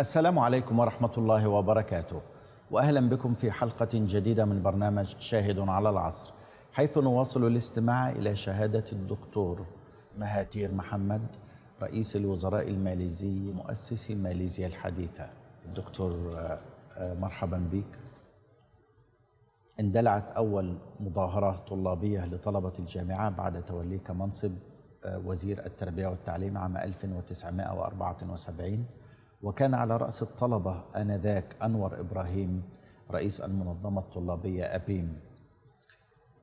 السلام عليكم ورحمة الله وبركاته، وأهلا بكم في حلقة جديدة من برنامج شاهد على العصر، حيث نواصل الاستماع إلى شهادة الدكتور مهاتير محمد رئيس الوزراء الماليزي مؤسس ماليزيا الحديثة. الدكتور مرحبا بك. اندلعت أول مظاهرة طلابية لطلبة الجامعة بعد توليك منصب وزير التربية والتعليم عام 1974، وكان على رأس الطلبة آنذاك أنور إبراهيم رئيس المنظمة الطلابية أبيم،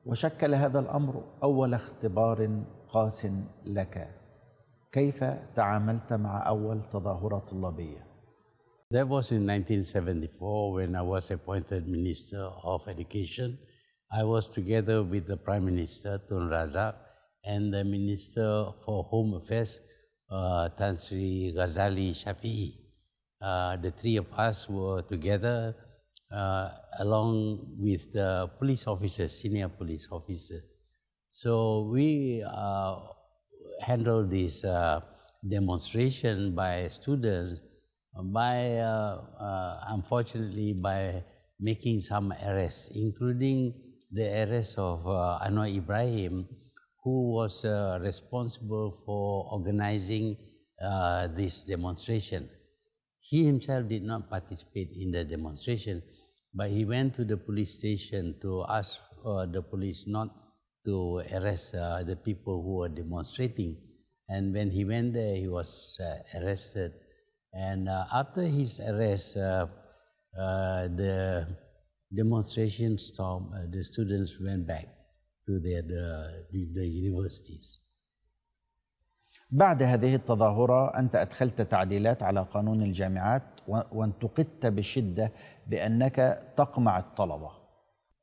وشكل هذا الأمر أول اختبار قاس لك. كيف تعاملت مع أول تظاهرة طلابية؟ That was in 1974 when I was appointed Minister of Education. I was together with the Prime Minister Tun Razak and the Minister for Home Affairs Tan Sri Ghazali Shafi'i. The three of us were together along with the police officers, senior police officers. So we handled this demonstration by students unfortunately by making some arrests, including the arrest of Anwar Ibrahim, who was responsible for organizing this demonstration. He himself did not participate in the demonstration, but he went to the police station to ask the police not to arrest the people who were demonstrating. And when he went there, he was arrested. And after his arrest, the demonstration stopped. The students went back to the universities. بعد هذه التظاهرة أنت أدخلت تعديلات على قانون الجامعات وانتقدت بشدة بأنك تقمع الطلبة.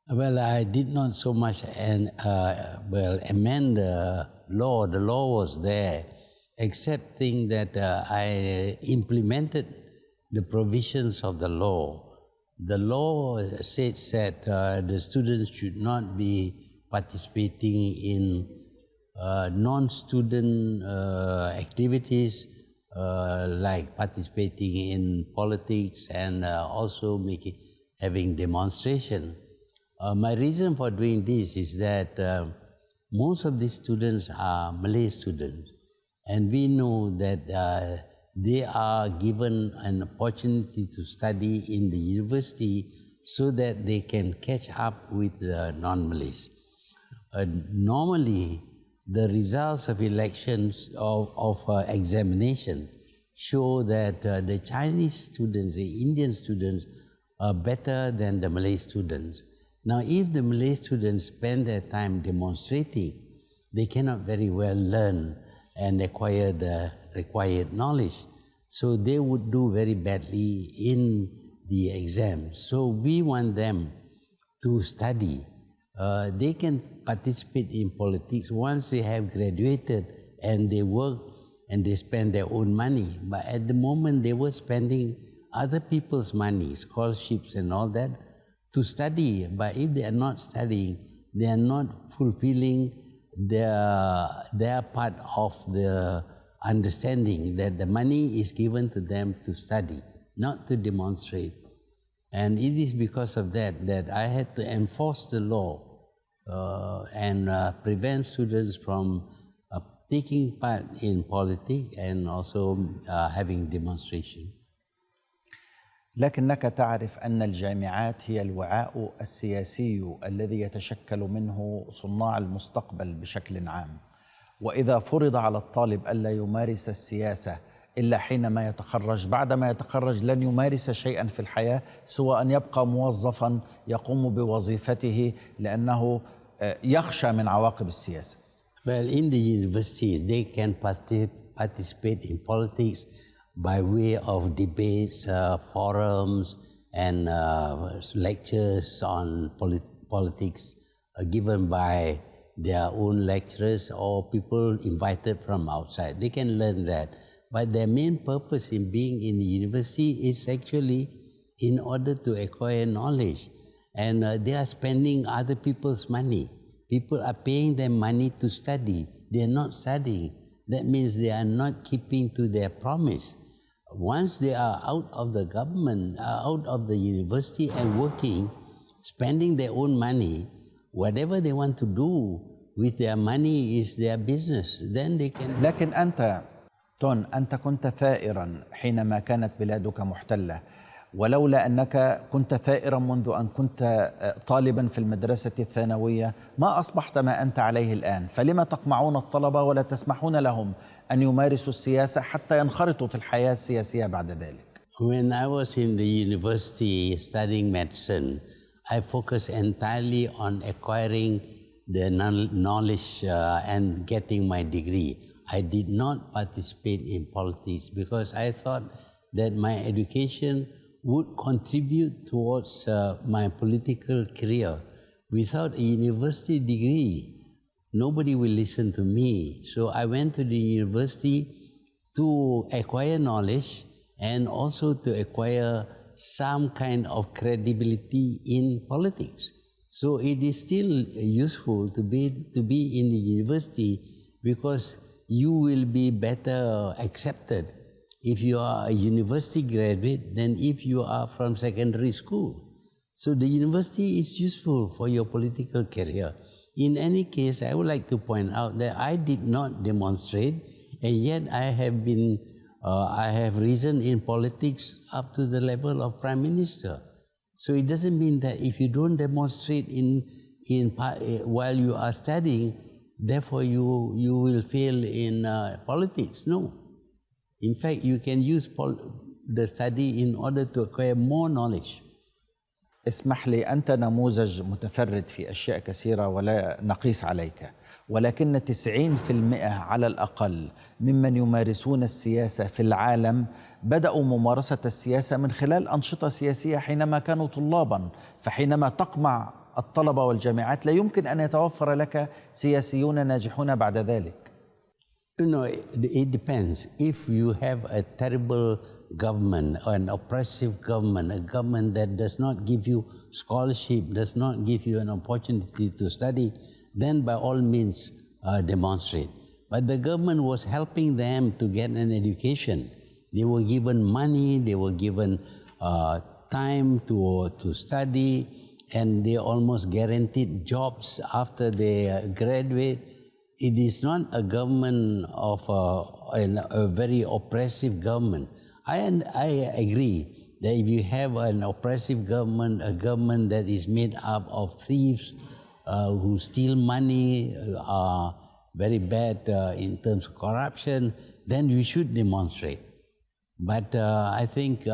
Well, I did not so much amend the law. The law was there, excepting that I implemented the provisions of the law. The law says that the students should not be participating in non-student activities like participating in politics and also having demonstration. My reason for doing this is that most of these students are Malay students, and we know that they are given an opportunity to study in the university so that they can catch up with the non-Malays. Normally, the results of elections of examination show that the Chinese students, the Indian students are better than the Malay students. Now, if the Malay students spend their time demonstrating, they cannot very well learn and acquire the required knowledge. So they would do very badly in the exam. So we want them to study. They can participate in politics once they have graduated and they work and they spend their own money. But at the moment, they were spending other people's money, scholarships and all that, to study. But if they are not studying, they are not fulfilling their part of the understanding that the money is given to them to study, not to demonstrate. And it is because of that that I had to enforce the law and prevent students from taking part in politics and also having demonstration. لكنك تعرف أن الجامعات هي الوعاء السياسي الذي يتشكل منه صناع المستقبل بشكل عام، وإذا فرض على الطالب ألا يمارس السياسة إلا حينما يتخرج، بعدما يتخرج لن يمارس شيئا في الحياة سوى أن يبقى موظفا يقوم بوظيفته لأنه يخشى من عواقب السياسة. Well, in the universities, they can participate in politics by way of debates, forums, and lectures on politics given by their own lecturers or people invited from outside. They can learn that. But their main purpose in being in the university is actually in order to acquire knowledge. And they are spending other people's money. People are paying them money to study. They are not studying. That means they are not keeping to their promise. Once they are out of the government, out of the university and working, spending their own money, whatever they want to do with their money is their business. Then they can. لكن أنت تون، أنت كنت ثائرا حينما كانت بلادك محتلة، ولولا أنك كنت ثائرا منذ أن كنت طالبا في المدرسة الثانوية ما أصبحت ما أنت عليه الآن. فلما تقمعون الطلبة ولا تسمحون لهم أن يمارسوا السياسة حتى ينخرطوا في الحياة السياسية بعد ذلك؟ When I was in the university studying medicine, I focused entirely on acquiring the knowledge and getting my degree. I did not participate in politics because I thought that my education would contribute towards my political career. Without a university degree, nobody will listen to me. So I went to the university to acquire knowledge and also to acquire some kind of credibility in politics. So it is still useful to be in the university because you will be better accepted if you are a university graduate than if you are from secondary school. So the university is useful for your political career. In any case, I would like to point out that I did not demonstrate, and yet I have risen in politics up to the level of Prime Minister. So it doesn't mean that if you don't demonstrate while you are studying, therefore you will fail in politics. No. In fact, you can use the study in order to acquire more knowledge. اسمح لي، أنت نموذج متفرد في أشياء كثيرة ولا نقيس عليك، ولكن 90% على الأقل ممن يمارسون السياسة في العالم بدأوا ممارسة السياسة من خلال أنشطة سياسية حينما كانوا طلابا. فحينما تقمع الطلبة والجامعات لا يمكن أن يتوفر لك سياسيون ناجحون بعد ذلك. You know, it depends. If you have a terrible government or an oppressive government, a government that does not give you scholarship, does not give you an opportunity to study, then by all means demonstrate. But the government was helping them to get an education. They were given money, they were given time to study, and they almost guaranteed jobs after they graduate. It is not a government of a very oppressive government. I agree that if you have an oppressive government, a government that is made up of thieves who steal money, are very bad in terms of corruption, then you should demonstrate. But I think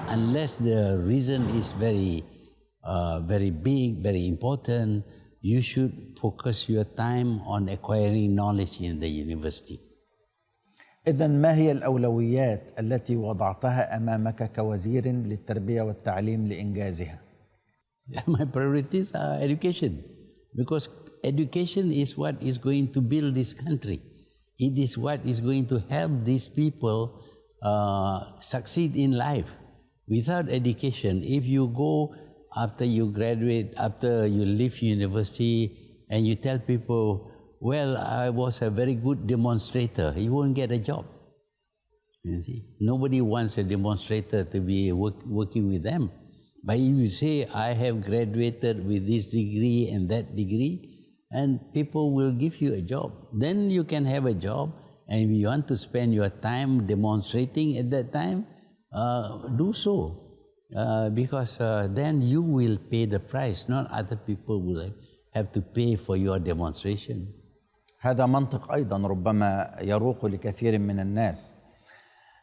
unless the reason is very big, very important, you should focus your time on acquiring knowledge in the university. إذن ما هي الأولويات التي وضعتها أمامك كوزير للتربية والتعليم لإنجازها؟ My priorities are education, because education is what is going to build this country. It is what is going to help these people succeed in life. Without education, if you go after you graduate, after you leave university, and you tell people, well, I was a very good demonstrator, you won't get a job. You see? Nobody wants a demonstrator to be working with them. But if you say, I have graduated with this degree and that degree, and people will give you a job. Then you can have a job, and if you want to spend your time demonstrating at that time, do so. Because then you will pay the price, not other people will have to pay for your demonstration. هذا منطق أيضا ربما يروق لكثير من الناس،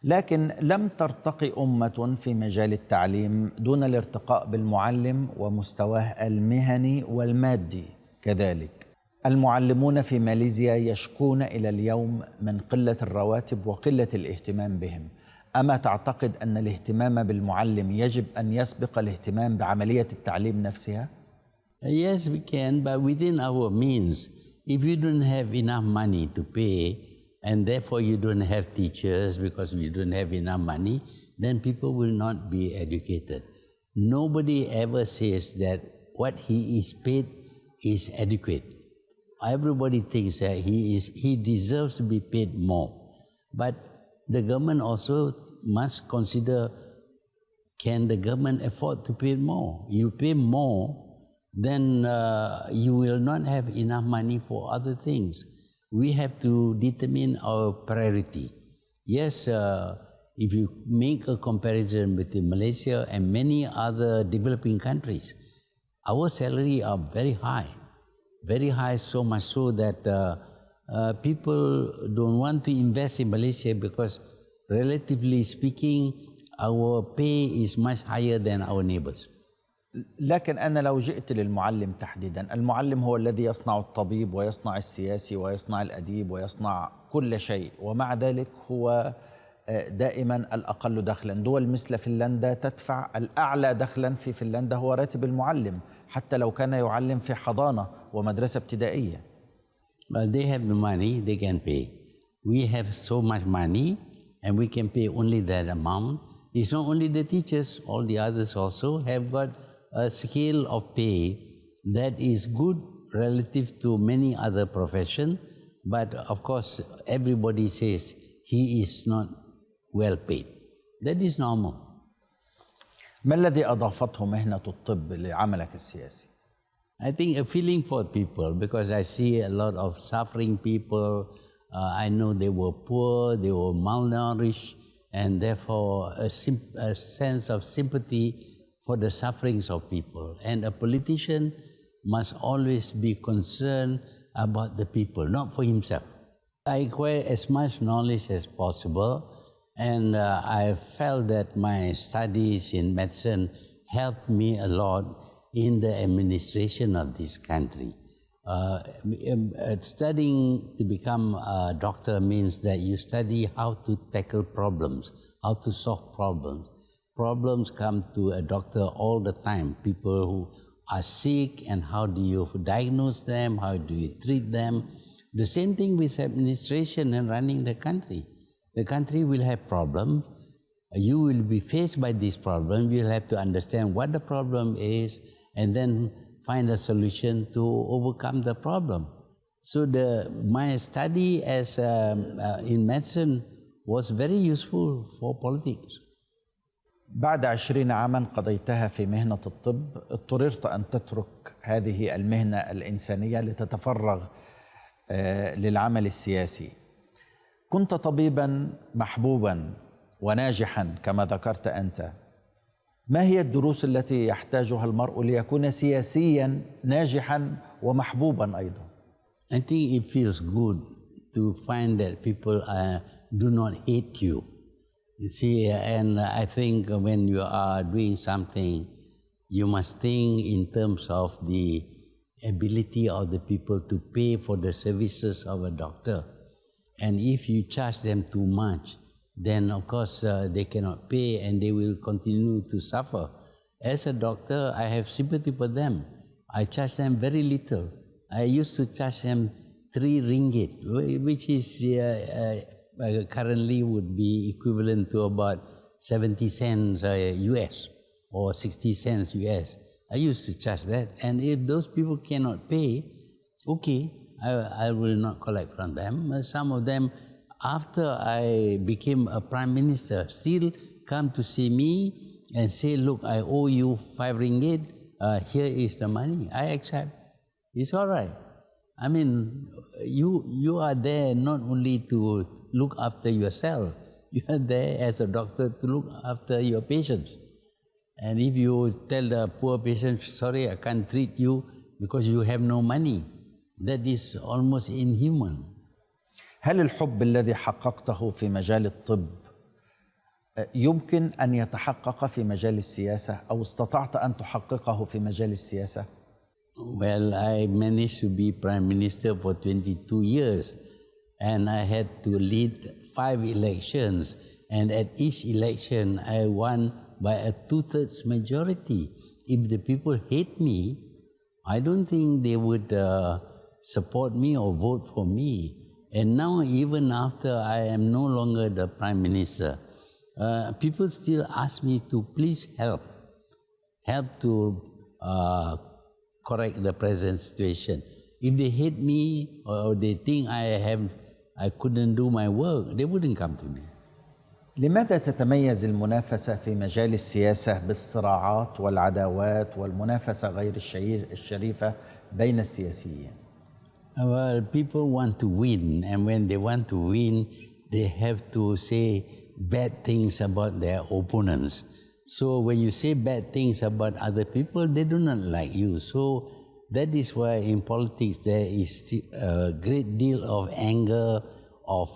لكن لم ترتقي أمة في مجال التعليم دون الارتقاء بالمعلم ومستواه المهني والمادي كذلك. المعلمون في ماليزيا يشكون إلى اليوم من قلة الرواتب وقلة الاهتمام بهم. أما تعتقد أن الاهتمام بالمعلم يجب أن يسبق الاهتمام بعملية التعليم نفسها؟ Yes, we can, but within our means. If you don't have enough money to pay, and therefore you don't have teachers because you don't have enough money, then people will not be educated. Nobody ever says that what he is paid is adequate. Everybody thinks that he deserves to be paid more. But the government also must consider, can the government afford to pay more? You pay more, then you will not have enough money for other things. We have to determine our priority. Yes, if you make a comparison between Malaysia and many other developing countries, our salaries are very high, so much so that people don't want to invest in Malaysia because, relatively speaking, our pay is much higher than our neighbors. لكن أنا لو جئت للمعلم تحديدا، المعلم هو الذي يصنع الطبيب ويصنع السياسي ويصنع الأديب ويصنع كل شيء، ومع ذلك هو دائما الأقل دخلا. دول مثل فنلندا تدفع الأعلى دخلا في فنلندا هو راتب المعلم، حتى لو كان يعلم في حضانة ومدرسة ابتدائية. Well, they have the money, they can pay. We have so much money and we can pay only that amount. It's not only the teachers, all the others also have got a scale of pay that is good relative to many other professions, but of course everybody says he is not well paid. That is normal. ما الذي أضافته مهنة الطب لعملك السياسي؟ I think a feeling for people, because I see a lot of suffering people. I know they were poor, they were malnourished, and therefore a sense of sympathy for the sufferings of people. And a politician must always be concerned about the people, not for himself. I acquire as much knowledge as possible, and I felt that my studies in medicine helped me a lot in the administration of this country. Studying to become a doctor means that you study how to tackle problems, how to solve problems. Problems come to a doctor all the time. People who are sick, and how do you diagnose them, how do you treat them. The same thing with administration and running the country. The country will have problems. You will be faced by this problem. You will have to understand what the problem is and then find a solution to overcome the problem. So my study as in medicine was very useful for politics. بعد 20 عاما قضيتها في مهنة الطب، اضطررت أن تترك هذه المهنة الإنسانية لتتفرغ للعمل السياسي. كنت طبيبا محبوبا وناجحا كما ذكرت أنت. ما هي الدروس التي يحتاجها المرء ليكون سياسيا ناجحا ومحبوبا أيضا؟ I think it feels good to find that people do not hate you. You see, and I think when you are doing something, you must think in terms of the ability of the people to pay for the services of a doctor. And if you charge them too much, then of course they cannot pay and they will continue to suffer. As a doctor, I have sympathy for them. I charge them very little. I used to charge them 3 ringgit, which is currently would be equivalent to about 70 cents US or 60 cents US. I used to charge that, and if those people cannot pay, okay, I will not collect from them. Some of them, after I became a prime minister, still come to see me and say, look, I owe you 5 ringgit, here is the money. I accept. It's all right. I mean, you are there not only to look after yourself, you are there as a doctor to look after your patients. And if you tell the poor patient, sorry, I can't treat you because you have no money, that is almost inhuman. هل الحب الذي حققته في مجال الطب يمكن أن يتحقق في مجال السياسة أو استطعت أن تحققه في مجال السياسة؟ Well, I managed to be Prime Minister for 22 years and I had to lead 5 elections, and at each election I won by a 2/3 majority. If the people hate me, I don't think they would support me or vote for me. And now, even after I am no longer the Prime Minister, people still ask me to please help to correct the present situation. If they hate me or they think I couldn't do my work, they wouldn't come to me. لماذا تتميز المنافسة في مجال السياسة بالصراعات والعداوات والمنافسة غير الشريفة بين السياسيين؟ Well, people want to win, and when they want to win, they have to say bad things about their opponents. So when you say bad things about other people, they do not like you. So that is why in politics there is a great deal of anger, of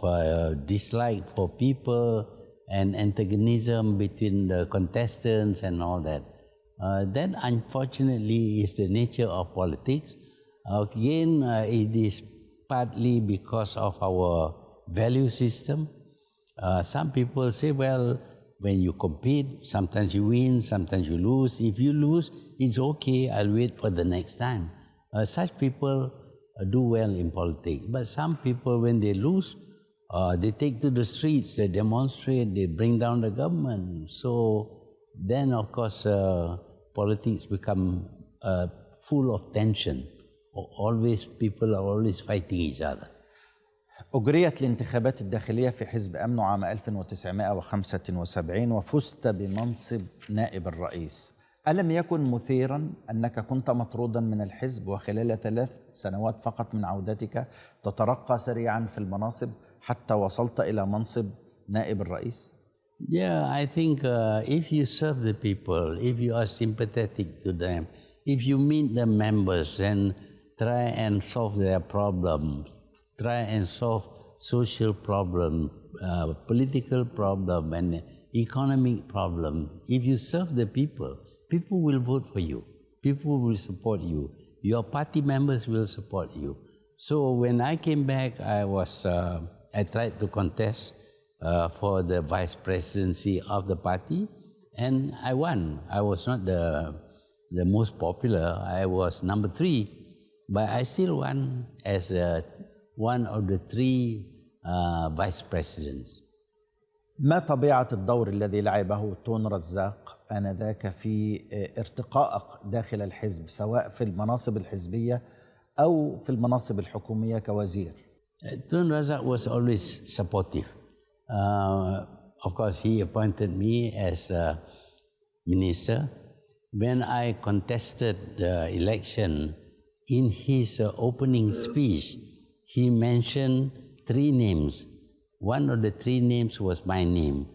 dislike for people, and antagonism between the contestants and all that. That unfortunately is the nature of politics. Again, it is partly because of our value system. Some people say, well, when you compete, sometimes you win, sometimes you lose. If you lose, it's okay, I'll wait for the next time. Such people do well in politics. But some people, when they lose, they take to the streets, they demonstrate, they bring down the government. So then, of course, politics become full of tension. Always, people are always fighting each other. أجريت الانتخابات الداخلية في حزب أمنو عام 1975 وفزت بمنصب نائب الرئيس. ألم يكن مثيرا أنك كنت مطرودا من الحزب وخلال 3 سنوات فقط من عودتك تترقى سريعا في المناصب حتى وصلت إلى منصب نائب الرئيس؟ Yeah, I think if you serve the people, if you are sympathetic to them, if you meet the members and try and solve their problems, try and solve social problem, political problem, and economic problem. If you serve the people, people will vote for you. People will support you. Your party members will support you. So when I came back, I tried to contest for the vice presidency of the party, and I won. I was not the most popular. I was number 3, but I still won as one of the 3 vice presidents. ما طبيعة الدور الذي لعبه تون رزاق آنذاك في ارتقائك داخل الحزب سواء في المناصب الحزبية أو في المناصب الحكومية كوزير؟ Tun Razak was always supportive. Of course, he appointed me as a minister. When I contested the election, in his opening speech, he mentioned 3 names. One of the 3 names was my name.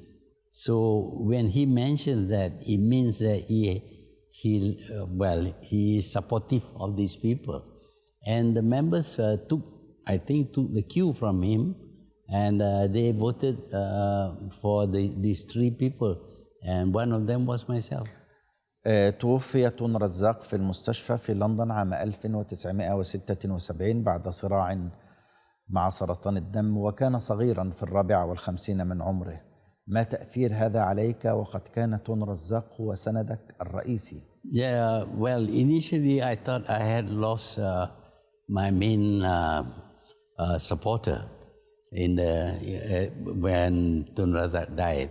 So when he mentions that, it means that he is supportive of these people. And the members took the cue from him, and they voted for these 3 people, and one of them was myself. توفي تون رزاق في المستشفى في لندن عام 1976 بعد صراع مع سرطان الدم، وكان صغيرا في 54 من عمره. ما تأثير هذا عليك وقد كان تون رزاق هو سندك الرئيسي؟ Yeah, well, initially I thought I had lost my main supporter when Tun Razak died.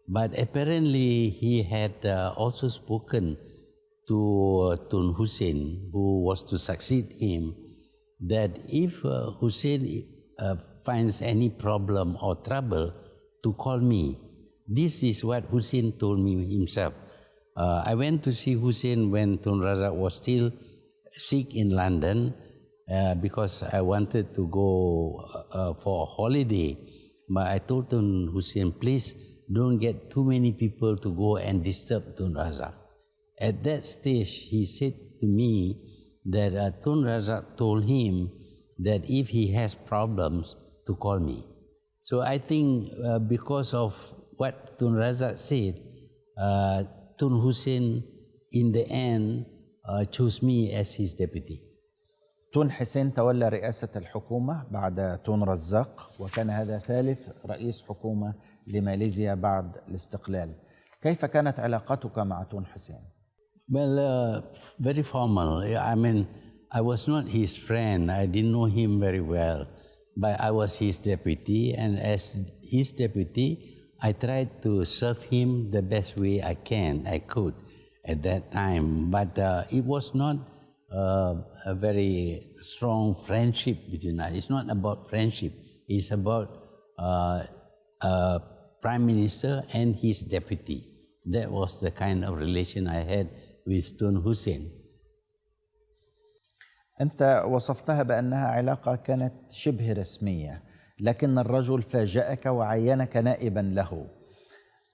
But apparently he had also spoken to Tun Hussein, who was to succeed him, that if Hussein finds any problem or trouble, to call me. This is what Hussein told me himself. I went to see Hussein when Tun Razak was still sick in London because I wanted to go for a holiday. But I told Tun Hussein, please don't get too many people to go and disturb Tun Razak. At that stage, he said to me that Tun Razak told him that if he has problems, to call me. So I think because of what Tun Razak said, Tun Hussein in the end chose me as his deputy. تون حسين تولى رئاسة الحكومة بعد تون رزاق، وكان هذا 3 رئيس حكومة لماليزيا بعد الاستقلال. كيف كانت علاقتك مع تون حسين؟ Well, very formal. I mean, I was not his friend. I didn't know him very well. But I was his deputy, and as his deputy, I tried to serve him the best way I could at that time. But it was not a very strong friendship between us. It's not about friendship. It's about Prime Minister and his deputy. That was the kind of relation I had with Tun Hussein. أنت وصفتها بأنها علاقة كانت شبه رسمية، لكن الرجل فاجأك وعينك نائبا له،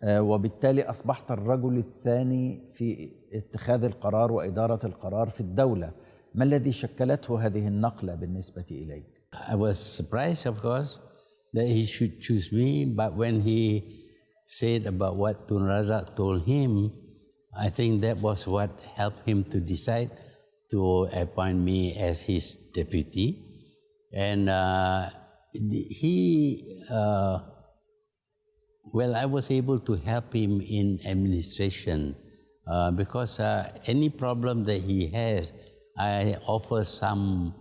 وبالتالي أصبحت الرجل الثاني في اتخاذ القرار وإدارة القرار في الدولة. ما الذي شكلته هذه النقلة بالنسبة إليك؟ I was surprised, of course, that he should choose me, but when he said about what Tun Razak told him, I think that was what helped him to decide to appoint me as his deputy. And I was able to help him in administration because any problem that he has, I offer some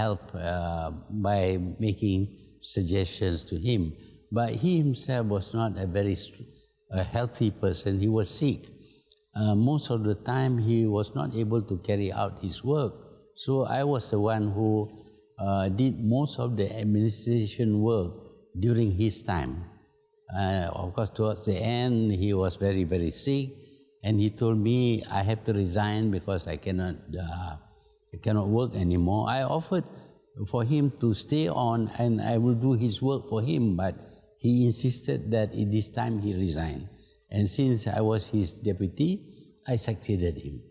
help by making suggestions to him. But he himself was not a very healthy person. He was sick. Most of the time, he was not able to carry out his work. So I was the one who did most of the administration work during his time. Of course, towards the end, he was very, very sick, and he told me I have to resign because I cannot work anymore. I offered for him to stay on, and I will do his work for him, but he insisted that it is time he resigned. And since I was his deputy, I succeeded him.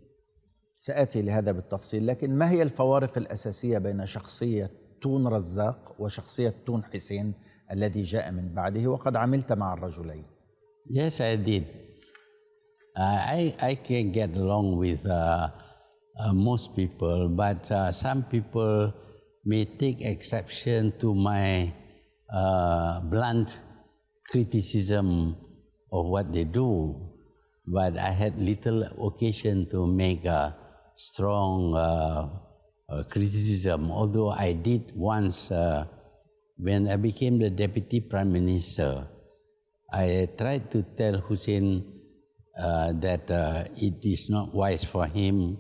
سأتي لهذا بالتفصيل، لكن ما هي الفوارق الأساسية بين شخصية تون رزاق وشخصية تون حسين الذي جاء من بعده وقد عملت مع الرجلين؟ Yes, I did. I can get along with most people, but some people may take exception to my blunt criticism of what they do. But I had little occasion to make a strong criticism, although I did once when I became the Deputy Prime Minister. I tried to tell Hussein that it is not wise for him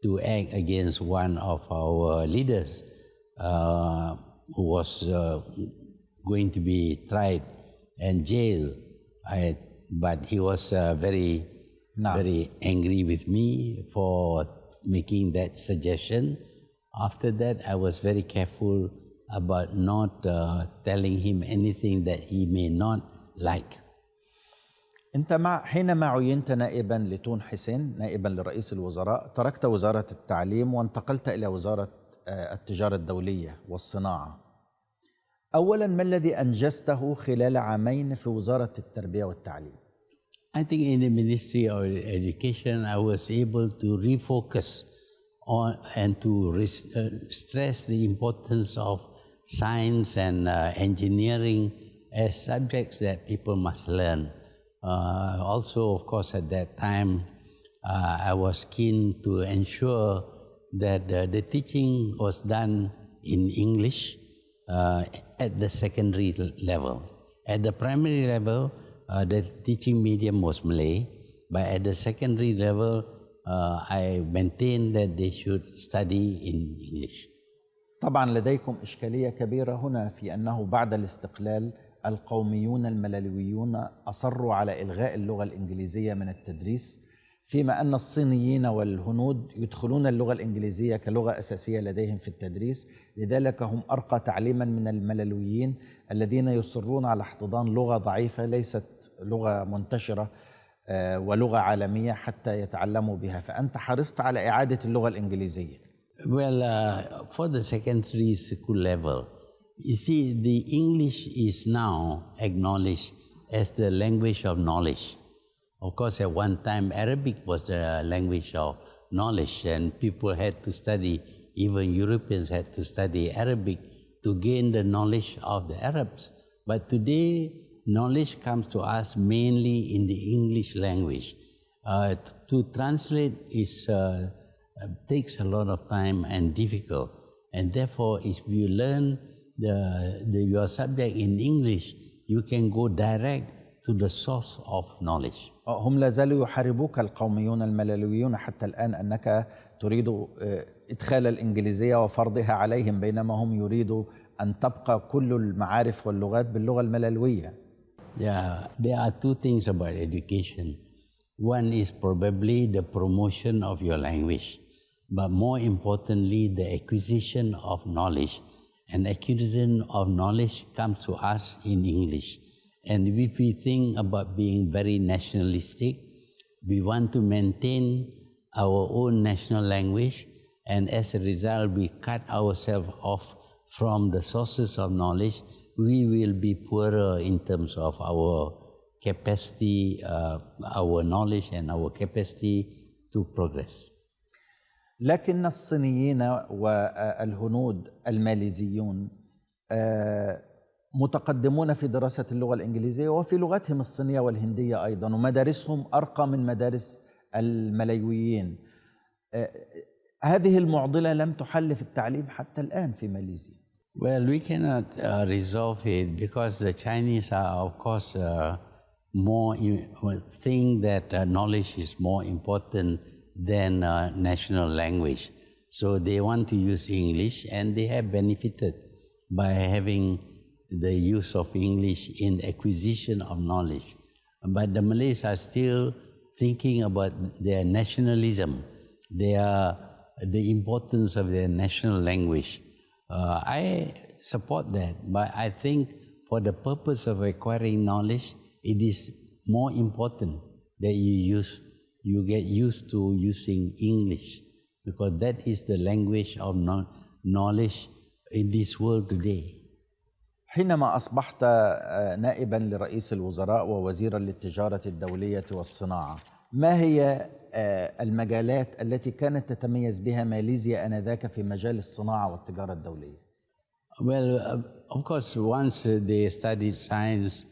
to act against one of our leaders who was going to be tried and jailed. But he was very angry with me for making that suggestion. After that, I was very careful about not telling him anything that he may not like. أنت حينما عينت نائبا لتون حسين، نائبا لرئيس الوزراء، تركت وزارة التعليم وانتقلت إلى وزارة التجارة الدولية والصناعة. أولا، ما الذي أنجزته خلال عامين في وزارة التربية والتعليم؟ I think in the Ministry of Education, I was able to refocus on and to stress the importance of science and engineering as subjects that people must learn. Also, of course, at that time, I was keen to ensure that the teaching was done in English at the secondary level. At the primary level, the teaching medium was Malay, but at the secondary level, I maintained that they should study in English. طبعا لديكم إشكالية كبيرة هنا في أنه بعد الاستقلال القوميون الملالويون أصروا على إلغاء اللغة الإنجليزية من التدريس، فيما أن الصينيين والهنود يدخلون اللغة الإنجليزية كلغة أساسية لديهم في التدريس. لذلك هم أرقى تعليما من الملالويين الذين يصرون على احتضان لغة ضعيفة ليست لغة منتشرة ولغة عالمية حتى يتعلموا بها. فأنت حرصت على إعادة اللغة الإنجليزية. Well, for the secondary school level, you see, the English is now acknowledged as the language of knowledge. Of course, at one time, Arabic was the language of knowledge, and people had to study, even Europeans had to study Arabic to gain the knowledge of the Arabs. But today, knowledge comes to us mainly in the English language. To translate takes a lot of time and difficult, and therefore, if you learn your subject in English, you can go direct to the source of knowledge. هم لا زالوا يحاربوك القوميون الملالويون حتى الآن أنك تريد إدخال الإنجليزية وفرضها عليهم، بينما هم يريدوا أن تبقى كل المعارف واللغات باللغة الملالوية. Yeah, there are two things about education. One is probably the promotion of your language, but more importantly, the acquisition of knowledge. And acquisition of knowledge comes to us in English. And if we think about being very nationalistic, we want to maintain our own national language, and as a result, we cut ourselves off from the sources of knowledge. We will be poorer in terms of our capacity, our knowledge and our capacity to progress. لكن الصينيين والهنود الماليزيون متقدمون في دراسة اللغة الإنجليزية وفي لغتهم الصينية والهندية أيضا، ومدارسهم أرقى من مدارس الملايويين. هذه المعضلة لم تحل في التعليم حتى الآن في ماليزيا. Well, we cannot resolve it because the Chinese are, of course, think that knowledge is more important than national language. So they want to use English, and they have benefited by having the use of English in acquisition of knowledge. But the Malays are still thinking about their nationalism, the importance of their national language. I support that, but I think for the purpose of acquiring knowledge, it is more important that you get used to using English, because that is the language of knowledge in this world today. حينما أصبحت نائباً لرئيس الوزراء ووزيراً للتجارة الدولية والصناعة، ما هي المجالات التي كانت تتميز بها ماليزيا آنذاك في مجال الصناعة والتجارة الدولية؟ Well, of course, once they studied science,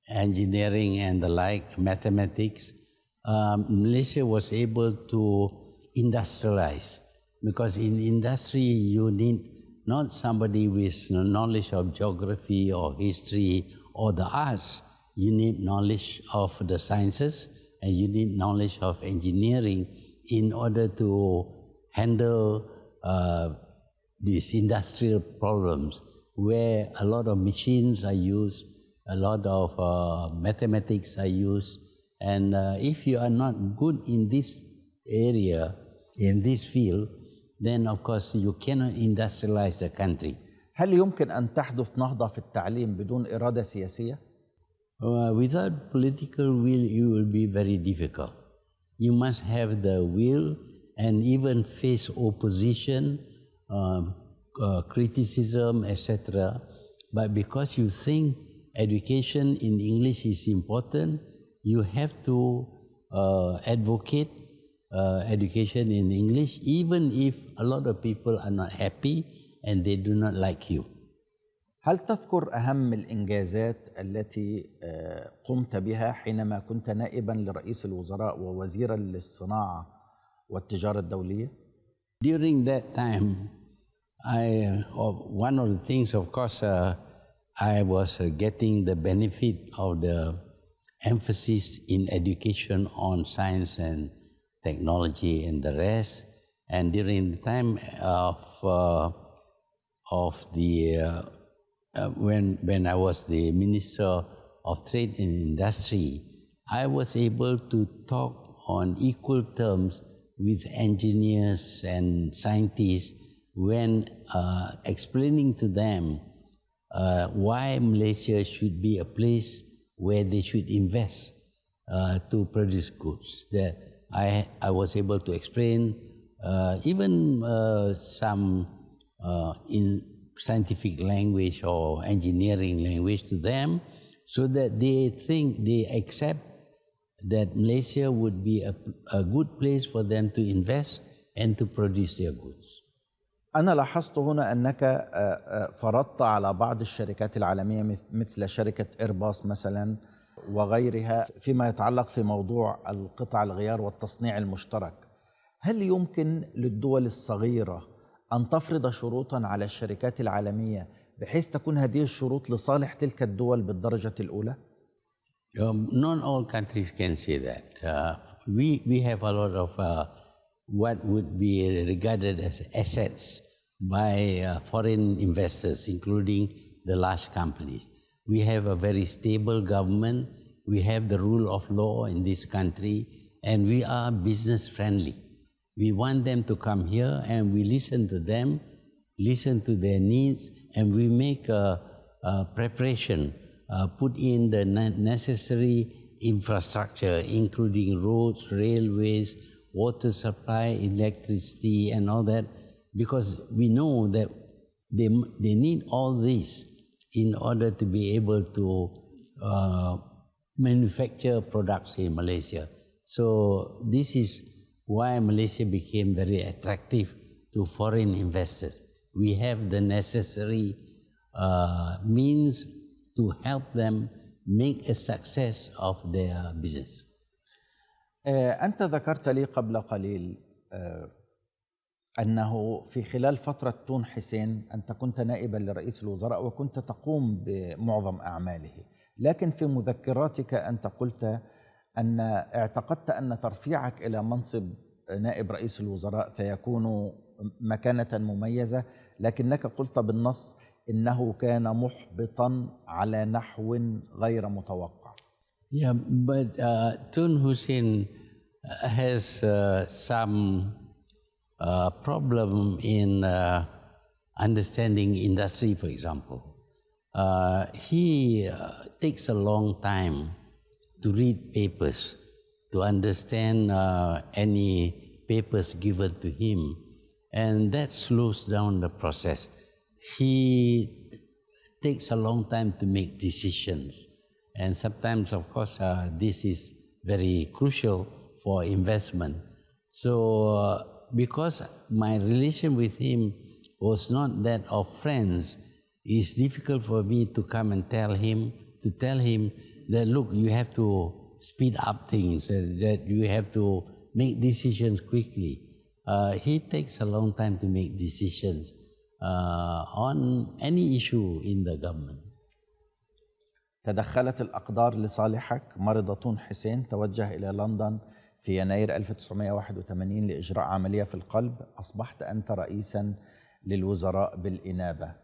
engineering and the like, mathematics, Malaysia was able to industrialize, because in industry you need not somebody with knowledge of geography or history or the arts. You need knowledge of the sciences and you need knowledge of engineering in order to handle these industrial problems where a lot of machines are used, a lot of mathematics are used. And if you are not good in this area, in this field, then of course you cannot industrialize the country. هل يمكن أن تحدث نهضة في التعليم بدون إرادة سياسية؟ Without political will, it will be very difficult. You must have the will and even face opposition, criticism, etc. But because you think education in English is important, you have to advocate education in English, even if a lot of people are not happy and they do not like you. هل تذكر أهم الإنجازات التي قمت بها حينما كنت نائباً لرئيس الوزراء ووزيراً للصناعة والتجارة الدولية؟ During that time, one of the things, of course, I was getting the benefit of the emphasis in education on science and technology and the rest. And during the time of the when I was the Minister of Trade and Industry, I was able to talk on equal terms with engineers and scientists when explaining to them why Malaysia should be a place where they should invest to produce goods. That I was able to explain even some in scientific language or engineering language to them, so that they accept that Malaysia would be a good place for them to invest and to produce their goods. أنا لاحظت هنا أنك فرضت على بعض الشركات العالمية مثل شركة إيرباص مثلا وغيرها فيما يتعلق في موضوع القطع الغيار والتصنيع المشترك. هل يمكن للدول الصغيرة أن تفرض شروطاً على الشركات العالمية بحيث تكون هذه الشروط لصالح تلك الدول بالدرجة الأولى؟ Not all countries can say that. We have a lot of what would be regarded as assets by foreign investors, including the large companies. We have a very stable government. We have the rule of law in this country, and we are business friendly. We want them to come here, and we listen to them, listen to their needs, and we make a preparation, put in the necessary infrastructure, including roads, railways, water supply, electricity, and all that, because we know that they need all this in order to be able to manufacture products in Malaysia. So this is why Malaysia became very attractive to foreign investors. We have the necessary means to help them make a success of their business. أنت ذكرت لي قبل قليل أنه في خلال فترة تون حسين أنت كنت نائبا لرئيس الوزراء وكنت تقوم بمعظم أعماله، لكن في مذكراتك أنت قلت أن اعتقدت أن ترفيعك إلى منصب نائب رئيس الوزراء سيكون مكانة مميزة، لكنك قلت بالنص إنه كان محبطا على نحو غير متوقع. Yeah, but Tun Hussein has some problem in understanding industry, for example. He takes a long time to read papers, to understand any papers given to him, and that slows down the process. He takes a long time to make decisions, and sometimes, of course, this is very crucial for investment. So, because my relation with him was not that of friends, it's difficult for me to come and tell him that, look, you have to speed up things, that you have to make decisions quickly. He takes a long time to make decisions on any issue in the government. تدخلت الأقدار لصالحك. مرض تون حسين، توجه إلى لندن في يناير 1981 لإجراء عملية في القلب. أصبحت أنت رئيسا للوزراء بالإنابة.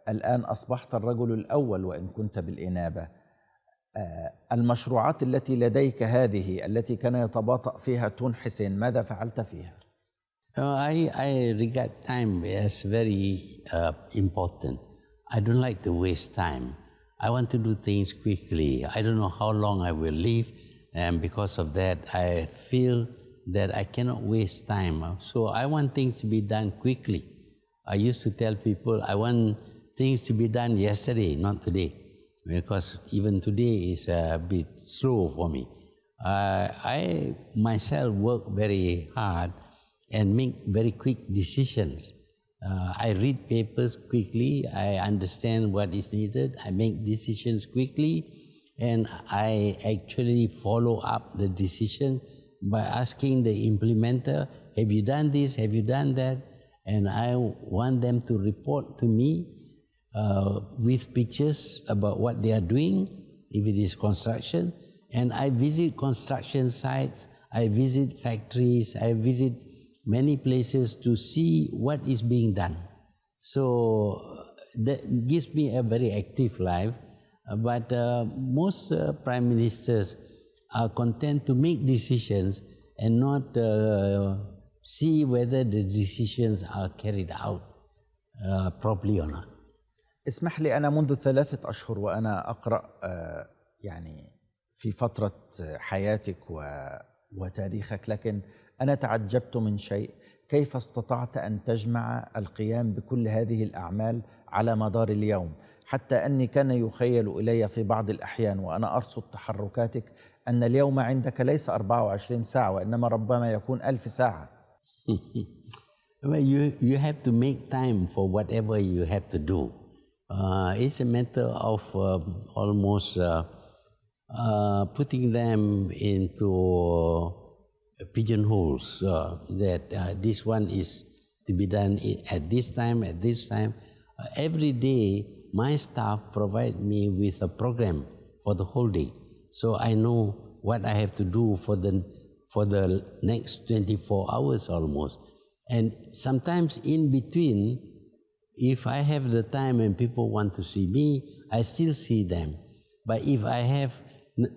الآن أصبحت الرجل الأول وإن كنت بالإنابة. المشروعات التي لديك هذه التي كان يتباطأ فيها تون حسين، ماذا فعلت فيها؟ I regard time as very important. I don't like to waste time. I want to do things quickly. I don't know how long I will live, and because of that, I feel that I cannot waste time. So I want things to be done quickly. I used to tell people I want things to be done yesterday, not today, because even today is a bit slow for me. I myself work very hard and make very quick decisions. I read papers quickly, I understand what is needed, I make decisions quickly, and I actually follow up the decision by asking the implementer, have you done this, have you done that? And I want them to report to me with pictures about what they are doing, if it is construction. And I visit construction sites, I visit factories, I visit many places to see what is being done. So that gives me a very active life. But most prime ministers are content to make decisions and not see whether the decisions are carried out properly or not. اسمح لي، أنا منذ 3 أشهر وأنا أقرأ يعني في فترة حياتك وتاريخك، لكن أنا تعجبت من شيء، كيف استطعت أن تجمع القيام بكل هذه الأعمال على مدار اليوم، حتى أني كان يخيل إلي في بعض الأحيان وأنا أرصد تحركاتك أن اليوم عندك ليس 24 ساعة وإنما ربما يكون 1000 ساعة. Well, you have to make time for whatever you have to do. It's a matter of almost putting them into pigeonholes, that this one is to be done at this time, at this time. Every day, my staff provide me with a program for the whole day. So I know what I have to do for the next 24 hours almost. And sometimes in between, If I have the time and people want to see me, I still see them. But if I have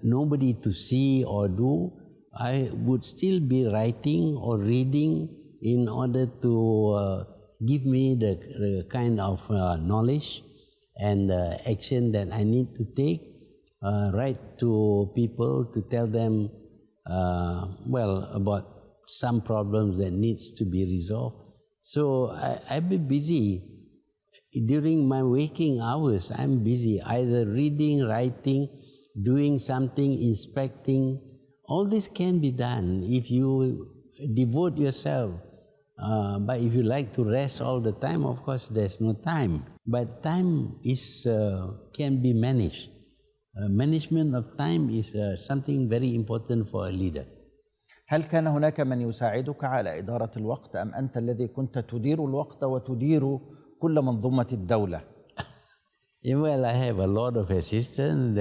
nobody to see or do, I would still be writing or reading in order to give me the kind of knowledge and action that I need to take, write to people to tell them, about some problems that needs to be resolved. So I've been busy. During my waking hours, I'm busy either reading, writing, doing something, inspecting. All this can be done if you devote yourself. But if you like to rest all the time, of course, there's no time. But time is can be managed. Management of time is something very important for a leader. هل كان هناك من يساعدك على إدارة الوقت أم أنت الذي كنت تدير الوقت وتدير كل منظومة الدولة؟ Well, I have a lot of assistants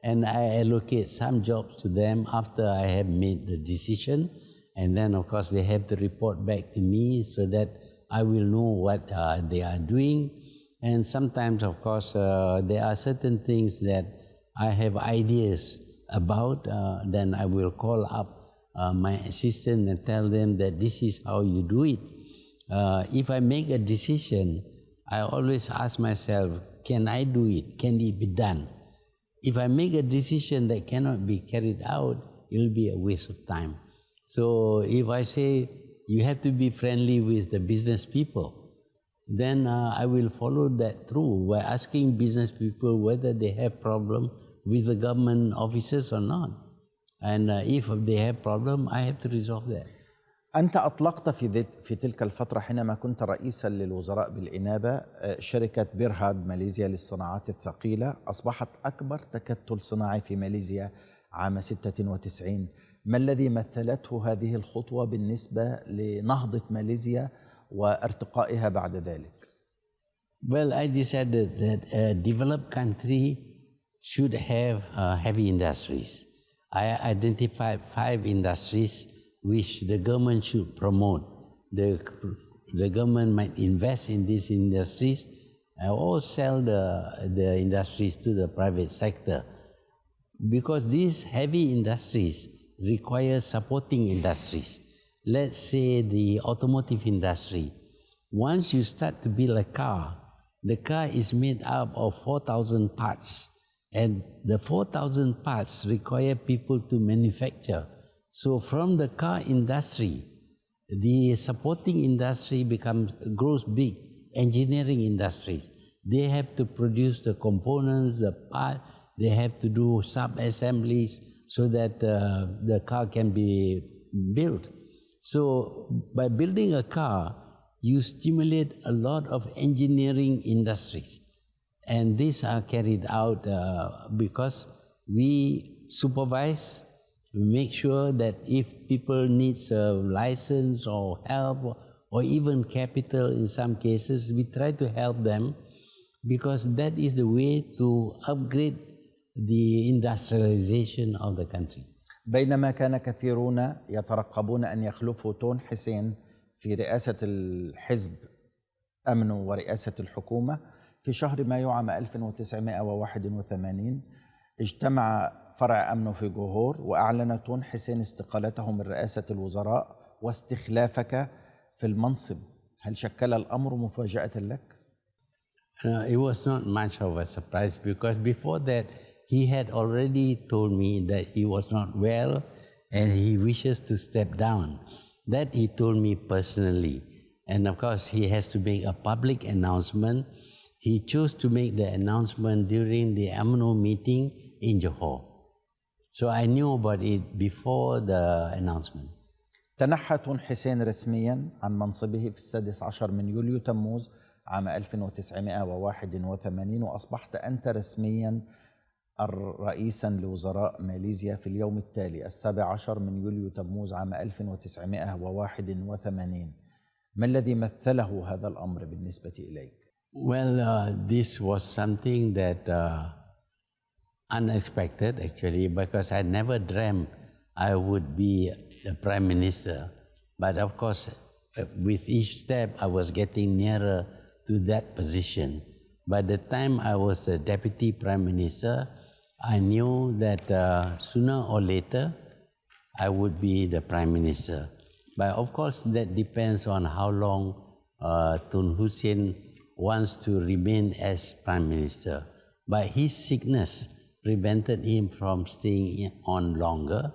and I allocate some jobs to them after I have made the decision. And then, of course, they have to report back to me so that I will know what they are doing. And sometimes, of course, there are certain things that I have ideas about. Then I will call up my assistant and tell them that this is how you do it. If I make a decision, I always ask myself, can I do it? Can it be done? If I make a decision that cannot be carried out, it will be a waste of time. So if I say you have to be friendly with the business people, then I will follow that through by asking business people whether they have problem with the government officers or not. And if they have problem, I have to resolve that. أنت أطلقت في تلك الفترة حينما كنت رئيسا للوزراء بالإنابة شركة بيرهاد ماليزيا للصناعات الثقيلة، أصبحت أكبر تكتل صناعي في ماليزيا عام 96. ما الذي مثلته هذه الخطوة بالنسبة لنهضة ماليزيا وارتقائها بعد ذلك؟ Well, I decided that a developed country should have heavy industries. I identified 5 industries which the government should promote. The government might invest in these industries or sell the industries to the private sector. Because these heavy industries require supporting industries. Let's say the automotive industry. Once you start to build a car, the car is made up of 4,000 parts. And the 4,000 parts require people to manufacture. So from the car industry, the supporting industry grows big, engineering industries. They have to produce the components, the part, they have to do sub-assemblies so that the car can be built. So by building a car, you stimulate a lot of engineering industries. And these are carried out because we supervise, make sure that if people need a license or help or even capital in some cases, we try to help them because that is the way to upgrade the industrialization of the country. بينما كان كثيرون يترقبون أن يخلفوا تون حسين في رئاسة الحزب أمن ورئاسة الحكومة، في شهر مايو عام 1981 اجتمع فرع أمن في جوهور وأعلن تون حسين استقالته من رئاسة الوزراء واستخلافك في المنصب. هل شكل الأمر مفاجأة لك؟ It was not much of a surprise because before that he had already told me that he was not well and he wishes to step down. That he told me personally. And of course he has to make a public announcement. He chose to make the announcement during the UMNO meeting in Johor. So I knew about it before the announcement. تنحى تون حسين رسميا عن منصبه في 16 من يوليو تموز عام 1981 وأصبحت أنت رسميا رئيسا لوزراء ماليزيا في اليوم التالي 17 من يوليو تموز عام 1981. ما الذي مثله هذا الأمر بالنسبة إليك؟ Well, this was something that unexpected actually because I never dreamt I would be the Prime Minister. But of course, with each step I was getting nearer to that position. By the time I was a Deputy Prime Minister, I knew that sooner or later I would be the Prime Minister. But of course, that depends on how long Tun Hussein wants to remain as Prime Minister. But his sickness prevented him from staying on longer,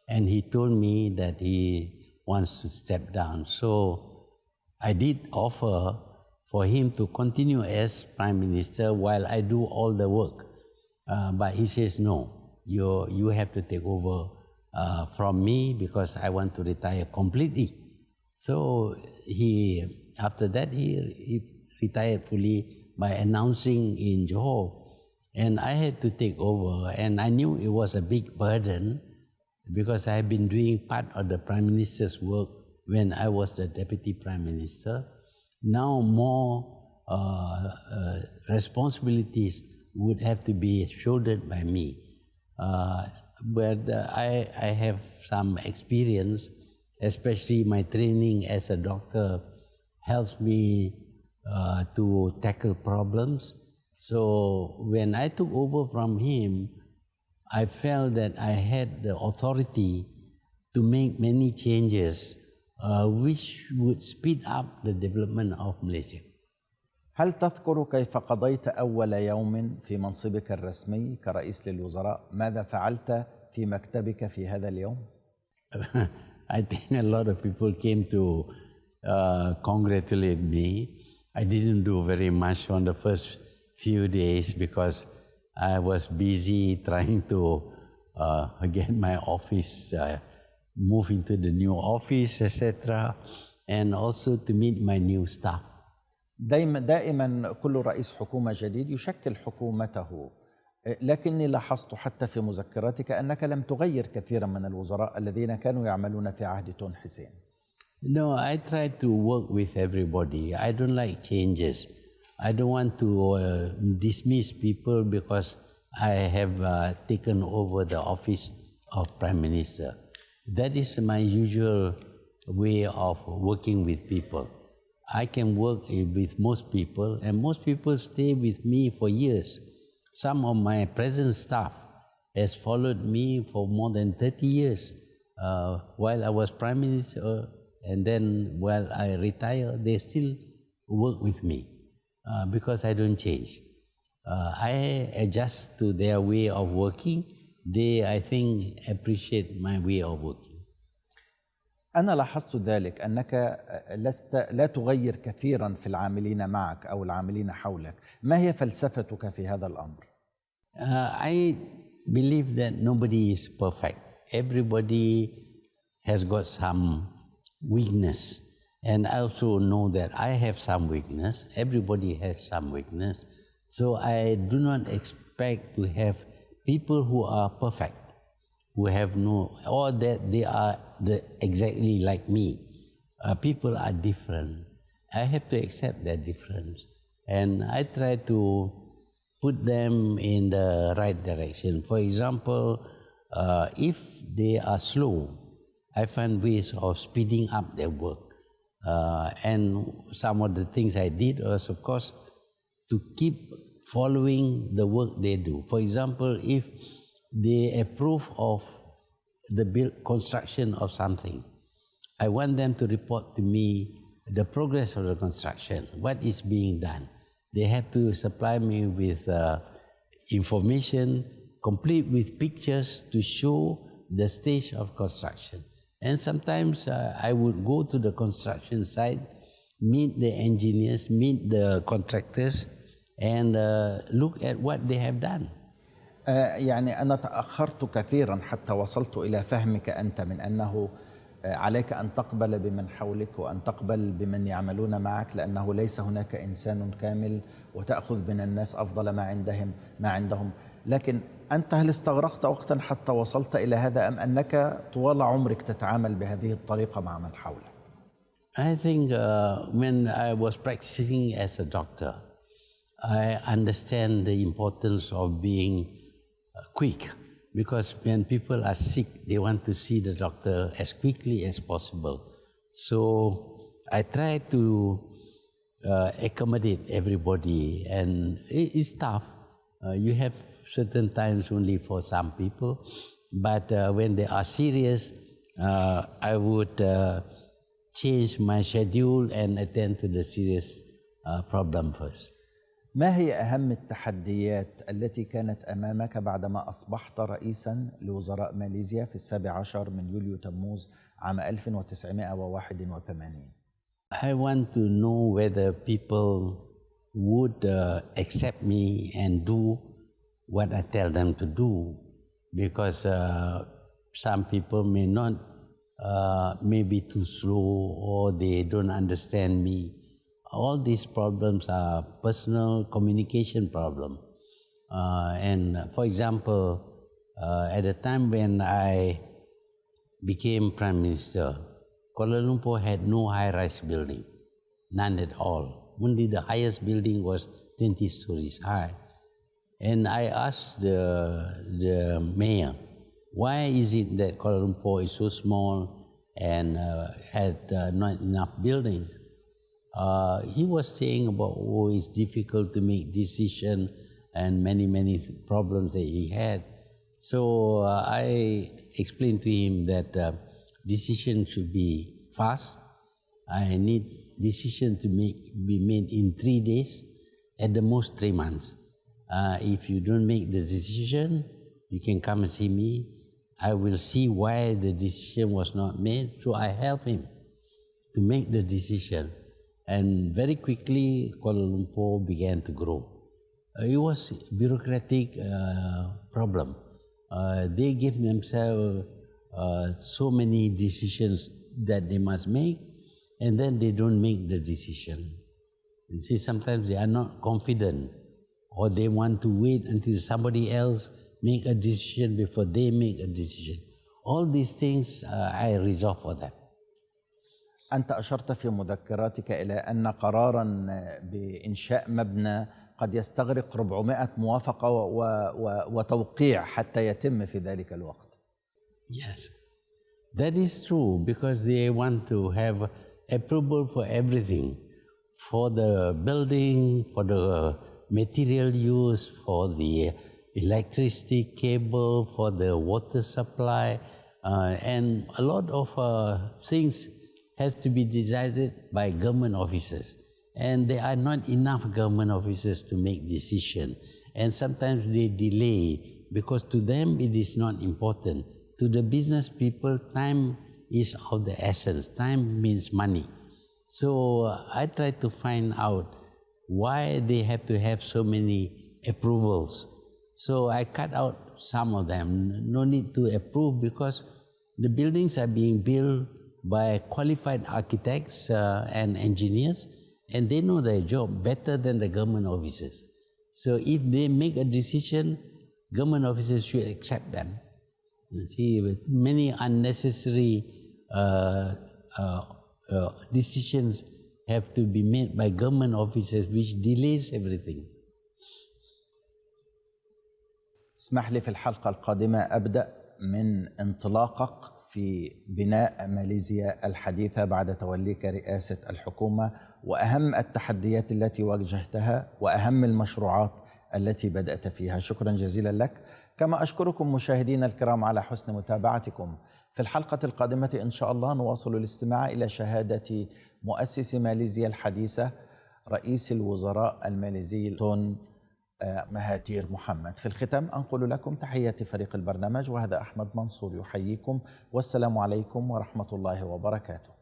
and he told me that he wants to step down. So I did offer for him to continue as Prime Minister while I do all the work. But he says, no, you have to take over from me because I want to retire completely. So after that, he retired fully by announcing in Johor. And I had to take over, and I knew it was a big burden because I had been doing part of the Prime Minister's work when I was the Deputy Prime Minister. Now more responsibilities would have to be shouldered by me. But I have some experience, especially my training as a doctor helps me to tackle problems. So when I took over from him, I felt that I had the authority to make many changes which would speed up the development of Malaysia. هل تذكر كيف قضيت أول يوم في منصبك الرسمي كرئيس للوزراء؟ ماذا فعلت في مكتبك في هذا اليوم؟ I think a lot of people came to congratulate me. I didn't do very much on the first few days because I was busy trying to get my office, move into the new office, etc., and also to meet my new staff. دائما كل رئيس حكومة جديد يشكل حكومته، لكني لاحظت حتى في مذكراتك أنك لم تغير كثيرا من الوزراء الذين كانوا يعملون في عهد تون حسين. No, I try to work with everybody. I don't like changes. I don't want to dismiss people because I have taken over the office of Prime Minister. That is my usual way of working with people. I can work with most people, and most people stay with me for years. Some of my present staff has followed me for more than 30 years. While I was Prime Minister, and then while I retire, they still work with me because I don't change. I adjust to their way of working. They, I think, appreciate my way of working. أنا لاحظت ذلك أنك لا تغير كثيرا في العاملين معك أو العاملين حولك. ما هي فلسفتك في هذا الأمر؟ I believe that nobody is perfect. Everybody has got some weakness. And I also know that I have some weakness. Everybody has some weakness. So I do not expect to have people who are perfect, who have no, or that they are exactly like me. People are different. I have to accept their difference. And I try to put them in the right direction. For example, if they are slow, I find ways of speeding up their work. And some of the things I did was, of course, to keep following the work they do. For example, if they approve of the construction of something, I want them to report to me the progress of the construction, what is being done. They have to supply me with information, complete with pictures to show the stage of construction. And sometimes I would go to the construction site, meet the engineers, meet the contractors, and look at what they have done. يعني أنا تأخرت كثيرا حتى وصلت إلى فهمك أنت من أنه عليك أن تقبل بمن حولك وأن تقبل بمن يعملون معك، لأنه ليس هناك إنسان كامل وتأخذ من الناس أفضل ما عندهم. لكن أنت هل استغرقت وقتا حتى وصلت إلى هذا أم أنك طوال عمرك تتعامل بهذه الطريقة مع من حولك؟ I think when I was practicing as a doctor, I understand the importance of being quick, because when people are sick, they want to see the doctor as quickly as possible. So I try to accommodate everybody, and it's tough. You have certain times only for some people, but when they are serious, I would change my schedule and attend to the serious problem first. ما هي أهم التحديات التي كانت أمامك بعدما أصبحت رئيساً لوزراء ماليزيا في 17 من يوليو تموز عام 1981؟ I want to know whether people would accept me and do what I tell them to do, because some people may not, may be too slow, or they don't understand me. All these problems are personal communication problem. And for example, at the time when I became Prime Minister, Kuala Lumpur had no high-rise building, none at all. Only the highest building was 20 stories high. And I asked the mayor, why is it that Kuala Lumpur is so small and had not enough buildings? He was saying about, oh, it's difficult to make decisions and many problems that he had. So I explained to him that decisions should be fast. I need decisions to be made in 3 days, at the most 3 months. If you don't make the decision, you can come and see me. I will see why the decision was not made. So I help him to make the decision. And very quickly, Kuala Lumpur began to grow. It was a bureaucratic problem. They give themselves so many decisions that they must make, and then they don't make the decision. You see, sometimes they are not confident, or they want to wait until somebody else make a decision before they make a decision. All these things I resolve for them. أنت أشرت في مذكراتك إلى أن قراراً بإنشاء مبنى قد يستغرق 400 موافقة وتوقيع حتى يتم في ذلك الوقت. Yes, that is true, because they want to have approval for everything, for the building, for the material use, for the electricity cable, for the water supply, and a lot of things has to be decided by government officers. And there are not enough government officers to make decisions. And sometimes they delay, because to them it is not important. To the business people, time is of the essence. Time means money. So I try to find out why they have to have so many approvals. So I cut out some of them. No need to approve, because the buildings are being built by qualified architects and engineers, and they know their job better than the government officers. So if they make a decision, government officers should accept them. You see, with many unnecessary decisions have to be made by government officers, which delays everything. اسمح لي في الحلقة القادمة أبدأ من انطلاقك في بناء ماليزيا الحديثة بعد توليك رئاسة الحكومة، وأهم التحديات التي واجهتها وأهم المشروعات التي بدأت فيها. شكرا جزيلا لك، كما أشكركم مشاهدينا الكرام على حسن متابعتكم. في الحلقة القادمة إن شاء الله نواصل الاستماع إلى شهادة مؤسس ماليزيا الحديثة رئيس الوزراء الماليزي تون مهاتير محمد. في الختام أنقل لكم تحية فريق البرنامج، وهذا أحمد منصور يحييكم، والسلام عليكم ورحمة الله وبركاته.